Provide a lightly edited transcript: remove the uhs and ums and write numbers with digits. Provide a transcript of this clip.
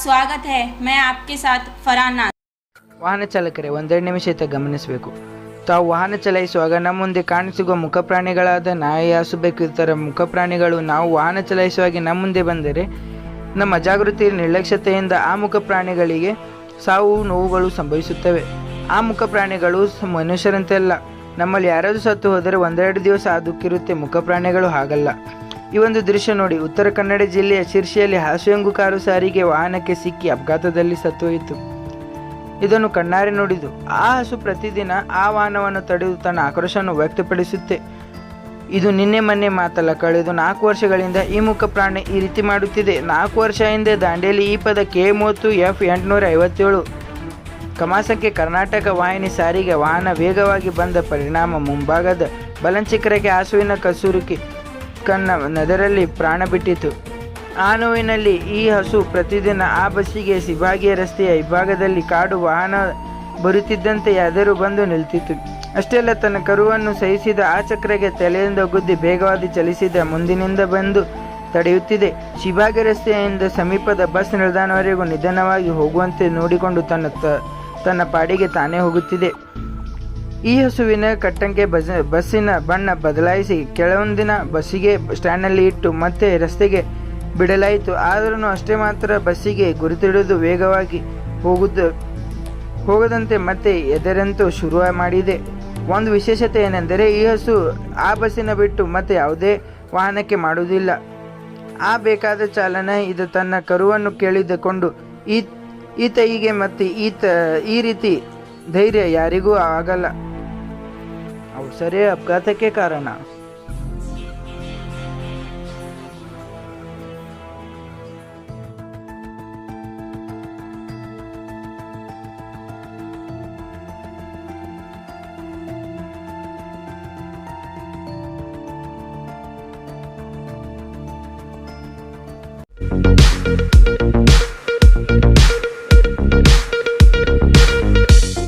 स्वागत है। मैं आपके साथ फरहान नाज। ವಾಹನ ಚಾಲಕರೇ, ಒಂದೆರಡು ನಿಮಿಷ ಗಮನಿಸಬೇಕು. ತಾವು ವಾಹನ ಚಲಾಯಿಸುವಾಗ ನಮ್ಮ ಮುಂದೆ ಕಾಣಿಸಿಗುವ ಮುಖಪ್ರಾಣಿಗಳಾದ ನಾಯಿ, ಹಸು, ಬೆಕ್ಕು ಇತರ ಮುಖಪ್ರಾಣಿಗಳು ನಾವು ವಾಹನ ಚಲಾಯಿಸುವಾಗ ನಮ್ಮ ಮುಂದೆ ಬಂದರೆ ನಮ್ಮ ಅಜಾಗೃತಿ ನಿರ್ಲಕ್ಷ್ಯತೆಯಿಂದ ಆ ಮುಖಪ್ರಾಣಿಗಳಿಗೆ ಸಾವು ನೋವುಗಳು ಸಂಭವಿಸುತ್ತವೆ. ಆ ಮುಖಪ್ರಾಣಿಗಳು ಮನುಷ್ಯರಂತೆ ಅಲ್ಲ. ನಮ್ಮಲ್ಲಿ ಯಾರಾದರೂ ಸತ್ತು ಹೋದರೆ ಒಂದೆರಡು ದಿವಸ ಆ ದುಃಖಿರುತ್ತೆ. ಮುಖಪ್ರಾಣಿಗಳು ಹಾಗಲ್ಲ. ಈ ಒಂದು ದೃಶ್ಯ ನೋಡಿ. ಉತ್ತರ ಕನ್ನಡ ಜಿಲ್ಲೆಯ ಶಿರ್ಷಿಯಲ್ಲಿ ಹಾಸುಯಂಗು ಕಾರು ಸಾರಿಗೆ ವಾಹನಕ್ಕೆ ಸಿಕ್ಕಿ ಅಪಘಾತದಲ್ಲಿ ಸತ್ತುಹೋಯಿತು. ಇದನ್ನು ಕಣ್ಣಾರೆ ನೋಡಿದ್ದು ಆ ಹಸು ಪ್ರತಿದಿನ ಆ ವಾಹನವನ್ನು ತಡೆದು ತನ್ನ ಆಕ್ರೋಶವನ್ನು ವ್ಯಕ್ತಪಡಿಸುತ್ತೆ. ಇದು ನಿನ್ನೆ ಮೊನ್ನೆ ಮಾತಲ್ಲ, ಕಳೆದು 4 ವರ್ಷಗಳಿಂದ ಈ ಮುಖಪ್ರಾಣಿ ಈ ರೀತಿ ಮಾಡುತ್ತಿದೆ. 4 ವರ್ಷ ಹಿಂದೆ ದಾಂಡೇಲಿ ಈ ಪದ K30 F857 ಕಮಾಸಕ್ಕೆ ಕರ್ನಾಟಕ ವಾಹಿನಿ ಸಾರಿಗೆ ವಾಹನ ವೇಗವಾಗಿ ಬಂದ ಪರಿಣಾಮ ಮುಂಭಾಗದ ಬಲಂಚಿಕರಿಗೆ ಹಸುವಿನ ಕಸುರುಕಿ ಕನ್ನ ನದರಲ್ಲಿ ಪ್ರಾಣ ಬಿಟ್ಟಿತು. ಆ ನೋವಿನಲ್ಲಿ ಈ ಹಸು ಪ್ರತಿದಿನ ಆ ಬಸ್ಸಿಗೆ ಸಿಬಾಗಿಯ ರಸ್ತೆಯ ವಿಭಾಗದಲ್ಲಿ ಕಾಡು ವಾಹನ ಬರುತ್ತಿದ್ದಂತೆ ಎದುರು ಬಂದು ನಿಲ್ತಿತ್ತು. ಅಷ್ಟೇ ಅಲ್ಲ, ತನ್ನ ಕರುವನ್ನು ಸಹಿಸಿದ ಆ ಚಕ್ರಗೆ ತಲೆಯಿಂದ ಗುದ್ದಿ ವೇಗವಾಗಿ ಚಲಿಸಿದ ಮುಂದಿನಿಂದ ಬಂದು ತಡೆಯುತ್ತಿದೆ. ಶಿಬಾಗಿ ರಸ್ತೆಯಿಂದ ಸಮೀಪದ ಬಸ್ ನಿಲ್ದಾಣವರೆಗೂ ನಿಧಾನವಾಗಿ ಹೋಗುವಂತೆ ನೋಡಿಕೊಂಡು ತನ್ನ ಪಾಡಿಗೆ ತಾನೇ ಹೋಗುತ್ತಿದೆ. ಈ ಹಸುವಿನ ಕಟ್ಟಂಕೆ ಬಸ್ಸಿನ ಬಣ್ಣ ಬದಲಾಯಿಸಿ ಕೆಲವೊಂದಿನ ಬಸ್ಸಿಗೆ ಸ್ಟ್ಯಾಂಡ್ನಲ್ಲಿ ಇಟ್ಟು ಮತ್ತೆ ರಸ್ತೆಗೆ ಬಿಡಲಾಯಿತು. ಆದರೂ ಅಷ್ಟೇ ಮಾತ್ರ ಬಸ್ಸಿಗೆ ಗುರುತಿಡಿದು ವೇಗವಾಗಿ ಹೋಗದಂತೆ ಮತ್ತೆ ಎದರಂತೂ ಶುರು ಮಾಡಿದೆ. ಒಂದು ವಿಶೇಷತೆ ಏನೆಂದರೆ ಈ ಹಸು ಆ ಬಸ್ಸಿನ ಬಿಟ್ಟು ಮತ್ತೆ ಯಾವುದೇ ವಾಹನಕ್ಕೆ ಮಾಡುವುದಿಲ್ಲ. ಆ ಬೇಕಾದ ಚಾಲನೆ ಇದು ತನ್ನ ಕರುವನ್ನು ಕೇಳಿದುಕೊಂಡು ಈತ ಹೀಗೆ ಮತ್ತೆ ಈ ರೀತಿ ಧೈರ್ಯ ಯಾರಿಗೂ ಆಗಲ್ಲ. ಅವಸರೇ ಅಪಘಾತಕ್ಕೆ ಕಾರಣ.